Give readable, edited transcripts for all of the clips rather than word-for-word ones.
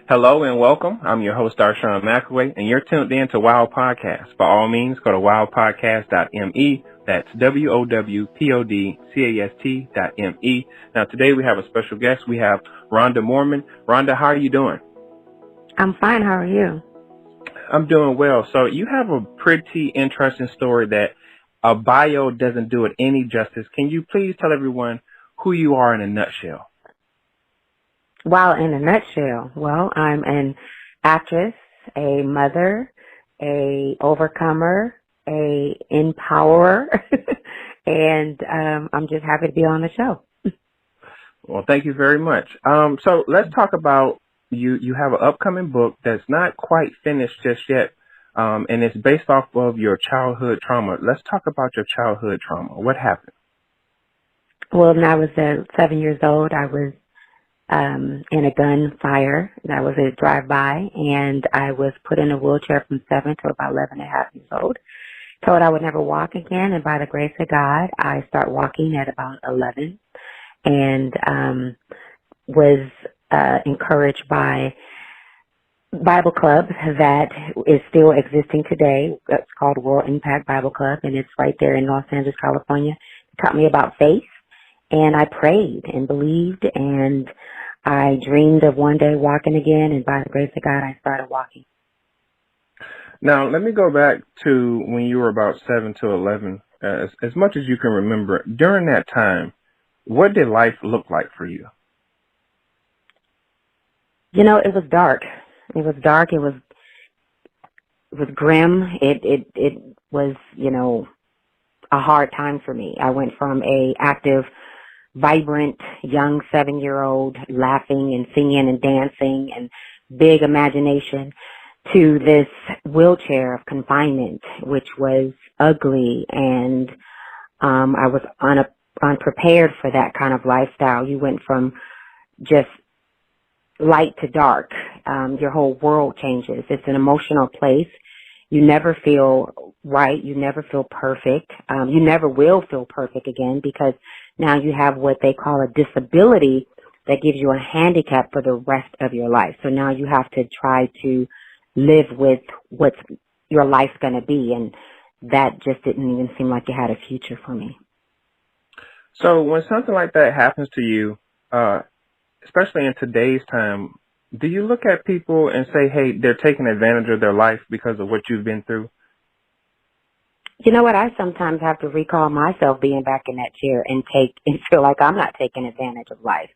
Hello and welcome. I'm your host, Darshawn McAway, and you're tuned in to Wowpodcast. By all means, go to wowpodcast.me. That's WOWPODCAST.me. Now, today we have a special guest. We have Rhonda Morman. Rhonda, how are you doing? I'm fine. How are you? I'm doing well. So you have a pretty interesting story that a bio doesn't do it any justice. Can you please tell everyone who you are in a nutshell? Well, in a nutshell, I'm an actress, a mother, a overcomer, a empowerer, and I'm just happy to be on the show. Well, thank you very much. So let's talk about you. You have an upcoming book that's not quite finished just yet, and it's based off of your childhood trauma. Let's talk about your childhood trauma. What happened? Well, when I was 7 years old, I was in a gunfire. That was a drive-by, and I was put in a wheelchair from 7 to about 11 and a half years old. Told I would never walk again, and by the grace of God, I start walking at about 11, and was encouraged by Bible Club that is still existing today. It's called World Impact Bible Club, and it's right there in Los Angeles, California. It taught me about faith, and I prayed and believed, and I dreamed of one day walking again, and by the grace of God, I started walking. Now, let me go back to when you were about 7 to 11. As much as you can remember, during that time, what did life look like for you? You know, it was dark. It was dark. It was grim. It was, a hard time for me. I went from a active, vibrant, young 7-year-old laughing and singing and dancing and big imagination to this wheelchair of confinement, which was ugly, and I was unprepared for that kind of lifestyle. You went from just light to dark. Your whole world changes. It's an emotional place. You never feel right. You never feel perfect. You never will feel perfect again, because now you have what they call a disability that gives you a handicap for the rest of your life. So now you have to try to live with what your life's going to be, and that just didn't even seem like it had a future for me. So when something like that happens to you, especially in today's time, do you look at people and say, hey, they're taking advantage of their life because of what you've been through? You know what? I sometimes have to recall myself being back in that chair and feel like I'm not taking advantage of life.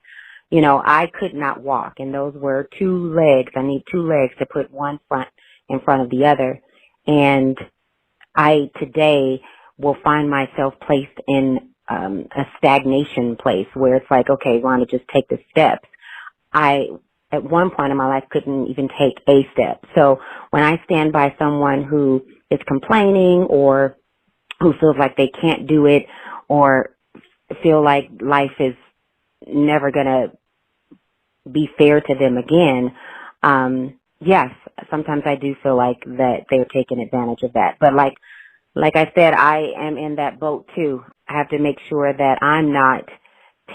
You know, I could not walk, and those were 2 legs. I need 2 legs to put one front in front of the other. And I today will find myself placed in a stagnation place where it's like, okay, Rhonda, just take the steps. At one point in my life, couldn't even take a step. So when I stand by someone who is complaining or who feels like they can't do it or feel like life is never going to be fair to them again, yes, sometimes I do feel like that they're taking advantage of that. But like I said, I am in that boat too. I have to make sure that I'm not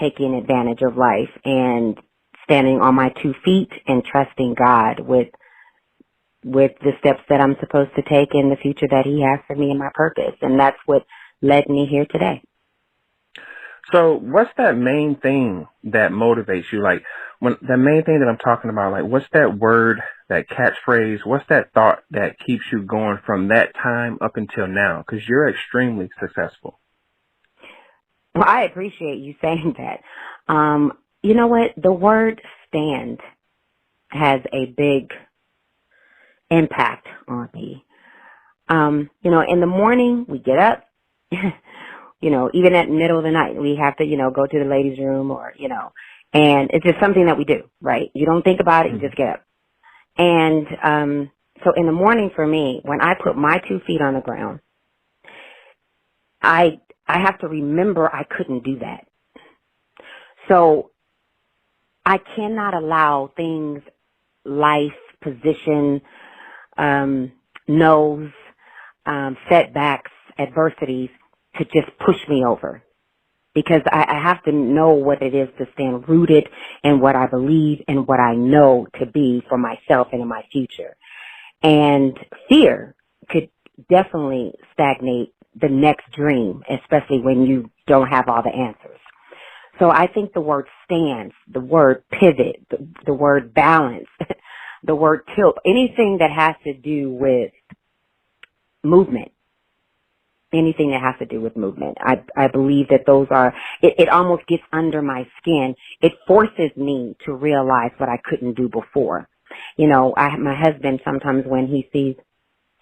taking advantage of life and standing on my 2 feet and trusting God with the steps that I'm supposed to take in the future that He has for me and my purpose. And that's what led me here today. So what's that main thing that motivates you? Like, the main thing that I'm talking about, like, what's that word, that catchphrase, what's that thought that keeps you going from that time up until now? Because you're extremely successful. Well, I appreciate you saying that. You know what? The word stand has a big impact on me. In the morning, we get up, even at the middle of the night, we have to, go to the ladies' room or, and it's just something that we do, right? You don't think about it, you just get up. And so in the morning for me, when I put my 2 feet on the ground, I have to remember I couldn't do that. So I cannot allow things, life, position, setbacks, adversities to just push me over. because I have to know what it is to stand rooted in what I believe and what I know to be for myself and in my future. And fear could definitely stagnate the next dream, especially when you don't have all the answers. So I think the word stance, the word pivot, the word balance, the word tilt, anything that has to do with movement, anything that has to do with movement. I believe that those are, it almost gets under my skin. It forces me to realize what I couldn't do before. You know, my husband, sometimes when he sees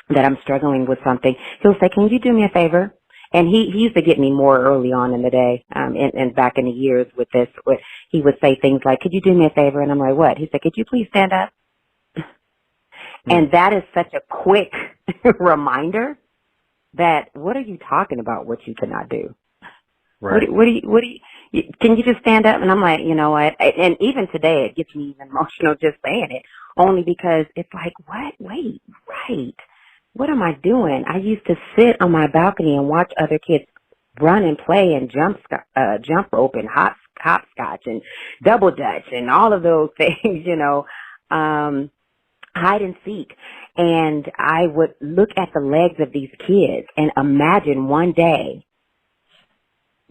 that I'm struggling with something, he'll say, can you do me a favor? And he used to get me more early on in the day, and back in the years with this, he would say things like, could you do me a favor? And I'm like, what? He said, could you please stand up? And that is such a quick reminder that what are you talking about what you cannot do? Right. What do you, can you just stand up? And I'm like, you know what? And even today it gets me even emotional just saying it, only because it's like, what? Wait, right. What am I doing? I used to sit on my balcony and watch other kids run and play and jump rope and hopscotch and double dutch and all of those things, you know, hide and seek. And I would look at the legs of these kids and imagine one day,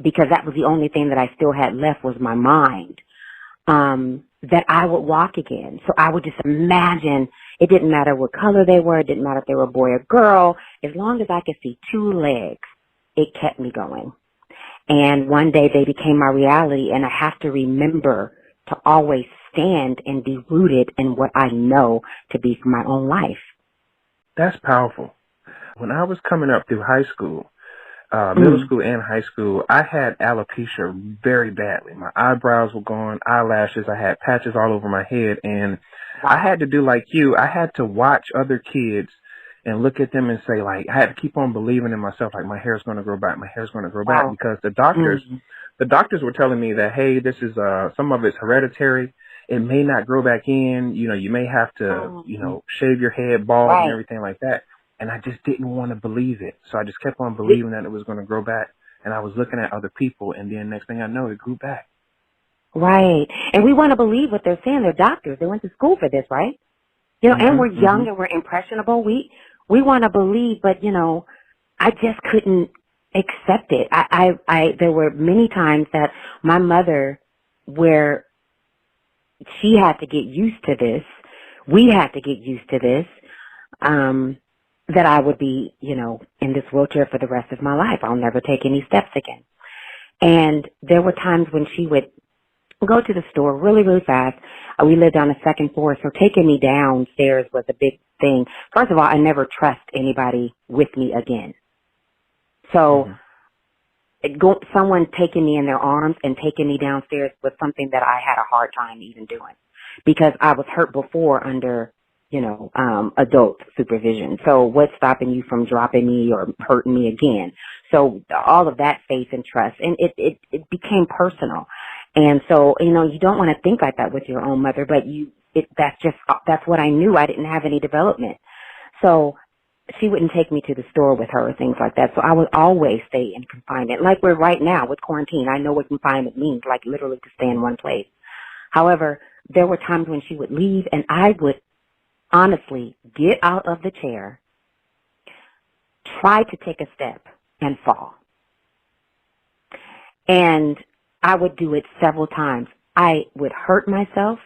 because that was the only thing that I still had left was my mind, that I would walk again. So I would just imagine, it didn't matter what color they were, it didn't matter if they were a boy or girl, as long as I could see two legs, it kept me going. And one day they became my reality, and I have to remember to always stand and be rooted in what I know to be for my own life. That's powerful. When I was coming up through high school, middle school and high school, I had alopecia very badly. My eyebrows were gone, eyelashes, I had patches all over my head, and I had to do like you. I had to watch other kids and look at them and say, like, I had to keep on believing in myself, like, my hair's going to grow back, my hair's going to grow back, because the doctors were telling me that, hey, this is, some of it's hereditary. It may not grow back in, you know, you may have to, you know, shave your head bald and everything like that. And I just didn't want to believe it. So I just kept on believing that it was going to grow back. And I was looking at other people, and then next thing I know, it grew back. Right. And we want to believe what they're saying. They're doctors. They went to school for this, right? You know, and we're young and we're impressionable. We want to believe, but, you know, I just couldn't accept it. There were many times that my mother, where she had to get used to this, we had to get used to this, that I would be, you know, in this wheelchair for the rest of my life. I'll never take any steps again. And there were times when she would go to the store really, really fast. We lived on the second floor, so taking me downstairs was a big thing. First of all, I never trust anybody with me again. So someone taking me in their arms and taking me downstairs was something that I had a hard time even doing, because I was hurt before under, you know, adult supervision. So what's stopping you from dropping me or hurting me again? So all of that faith and trust, and it became personal. And so, you know, you don't want to think like that with your own mother, but that's what I knew. I didn't have any development. So she wouldn't take me to the store with her or things like that. So I would always stay in confinement, like we're right now with quarantine. I know what confinement means, like literally to stay in one place. However, there were times when she would leave, and I would honestly get out of the chair, try to take a step, and fall. And I would do it several times. I would hurt myself.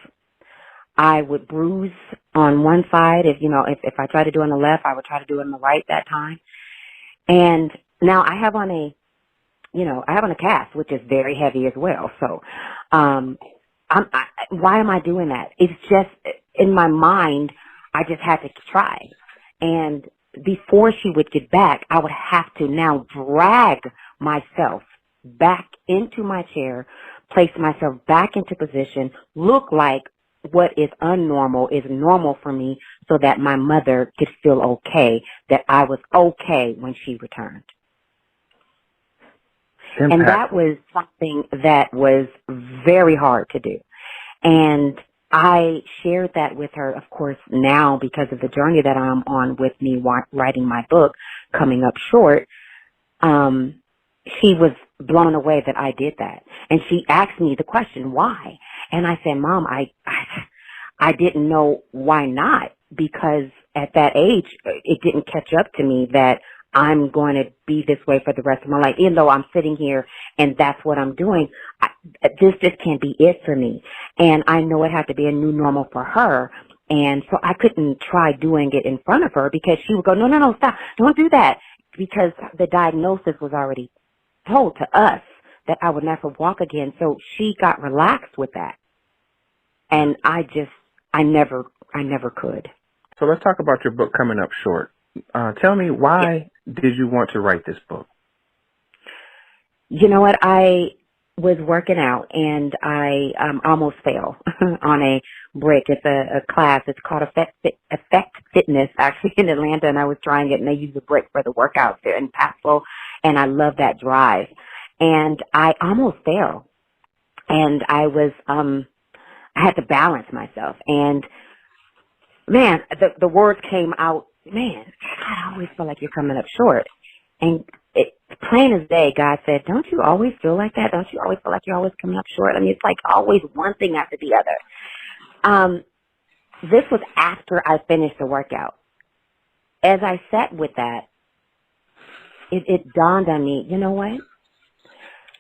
I would bruise on one side. If I tried to do it on the left, I would try to do it on the right that time. And now I have on a cast, which is very heavy as well. So, why am I doing that? It's just in my mind, I just had to try. And before she would get back, I would have to now drag myself back into my chair, place myself back into position, look like what is unnormal is normal for me, so that my mother could feel okay, that I was okay when she returned. Impactful. And that was something that was very hard to do. And I shared that with her, of course, now because of the journey that I'm on with me writing my book, Coming Up Short. she was blown away that I did that. And she asked me the question, why? And I said, Mom, I didn't know why not, because at that age, it didn't catch up to me that I'm going to be this way for the rest of my life. Even though I'm sitting here and that's what I'm doing, this just can't be it for me. And I know it had to be a new normal for her. And so I couldn't try doing it in front of her because she would go, no, stop, don't do that. Because the diagnosis was already told to us that I would never walk again. So she got relaxed with that. And I never could. So let's talk about your book coming up short. Tell me, why did you want to write this book? You know what? I was working out and I almost fell on a brick. It's a class. It's called Effect Fitness, actually, in Atlanta, and I was trying it, and they use a brick for the workouts. They're impactful, and I love that drive. And I almost fell, and I had to balance myself. And, man, the words came out, man, I always feel like you're coming up short. And plain as day, God said, don't you always feel like that? Don't you always feel like you're always coming up short? I mean, it's like always one thing after the other. This was after I finished the workout. As I sat with that, it dawned on me, you know what?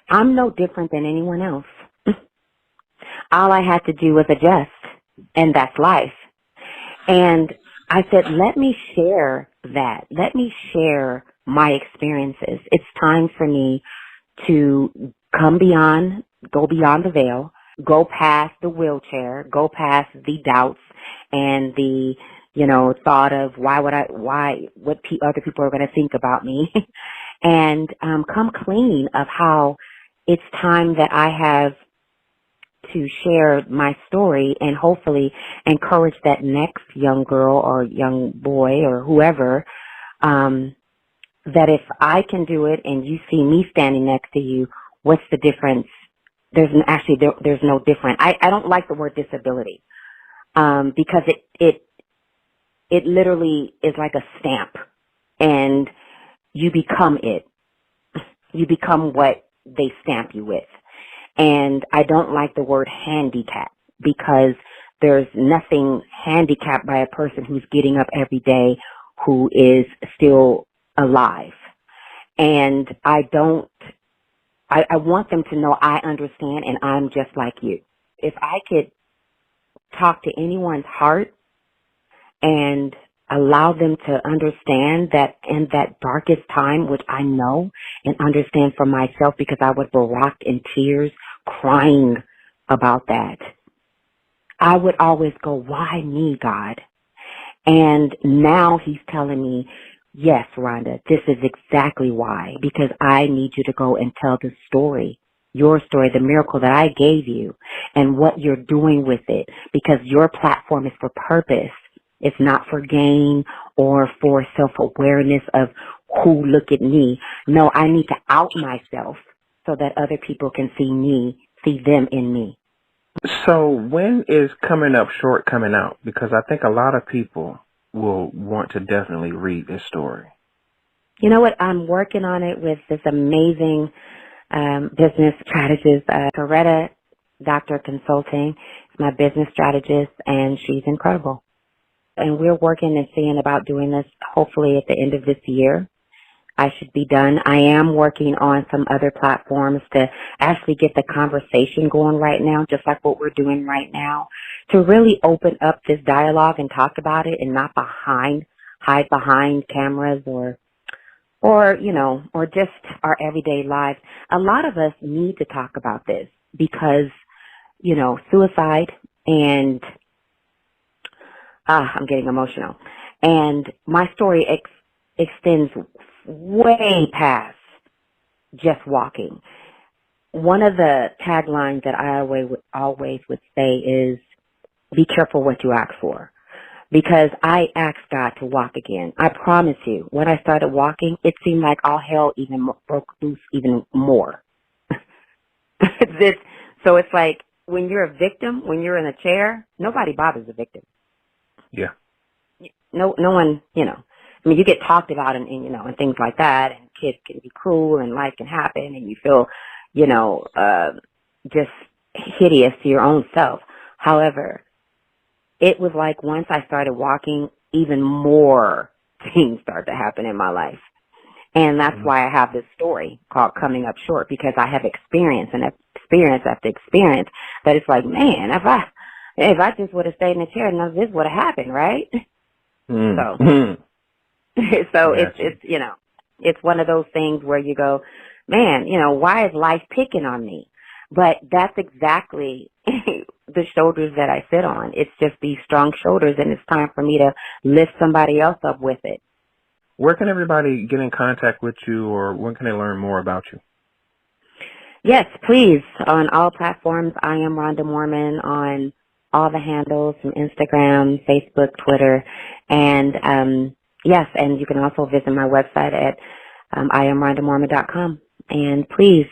I'm no different than anyone else. All I had to do was adjust, and that's life. And I said, let me share that. Let me share my experiences. It's time for me to go beyond the veil, go past the wheelchair, go past the doubts and the, thought of what other people are going to think about me, and come clean of how it's time that I have to share my story and hopefully encourage that next young girl or young boy or whoever, that if I can do it and you see me standing next to you, what's the difference? There's no difference. I don't like the word disability, because it literally is like a stamp, and you become it. You become what they stamp you with. And I don't like the word handicap, because there's nothing handicapped by a person who's getting up every day, who is still alive. And I want them to know I understand and I'm just like you. If I could talk to anyone's heart and allow them to understand that in that darkest time, which I know and understand for myself, because I was rocked in tears, crying about that, I would always go, why me, God? And now he's telling me, yes, Rhonda, this is exactly why, because I need you to go and tell the story, your story, the miracle that I gave you, and what you're doing with it, because your platform is for purpose. It's not for gain or for self-awareness of who, look at me. No, I need to out myself so that other people can see me, see them in me. So when is Coming Up Short coming out? Because I think a lot of people will want to definitely read this story. You know what? I'm working on it with this amazing business strategist, Coretta Doctor Consulting. It's my business strategist, and she's incredible. And we're working and seeing about doing this hopefully at the end of this year. I should be done. I am working on some other platforms to actually get the conversation going right now, just like what we're doing right now, to really open up this dialogue and talk about it, and not hide behind cameras or just our everyday lives. A lot of us need to talk about this because, suicide and I'm getting emotional. And my story extends way past just walking. One of the taglines that I always would say is, be careful what you ask for. Because I asked God to walk again. I promise you, when I started walking, it seemed like all hell even broke loose even more. So it's like, when you're a victim, when you're in a chair, nobody bothers the victim. Yeah. No one, I mean, you get talked about and things like that, and kids can be cruel and life can happen and you feel, just hideous to your own self. However, it was like once I started walking, even more things start to happen in my life. And that's why I have this story called Coming Up Short, because I have experience after experience that it's like, man, if I just would have stayed in the chair, none of this would have happened, right? So it's one of those things where you go, man, why is life picking on me? But that's exactly the shoulders that I sit on. It's just these strong shoulders, and it's time for me to lift somebody else up with it. Where can everybody get in contact with you, or when can they learn more about you? Yes, please. On all platforms, I am Rhonda Morman on all the handles from Instagram, Facebook, Twitter. And, yes, and you can also visit my website at IamRhondaMorman.com. And please,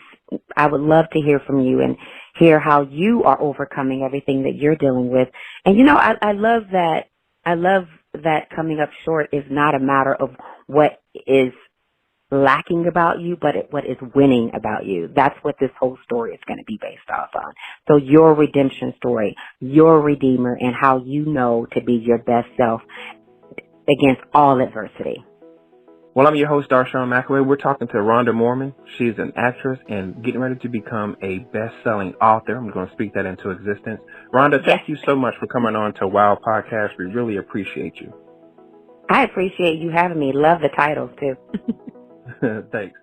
I would love to hear from you and hear how you are overcoming everything that you're dealing with. And, I love that. I love that coming up short is not a matter of what is lacking about you, but what is winning about you. That's what this whole story is going to be based off on. So your redemption story, your redeemer, and how you know to be your best self against all adversity. Well, I'm your host, Darshawn McAway. We're talking to Rhonda Morman. She's an actress and getting ready to become a best-selling author. I'm going to speak that into existence. Rhonda, thank you so much for coming on to Wowpodcast. We really appreciate you. I appreciate you having me. Love the titles, too. Thanks.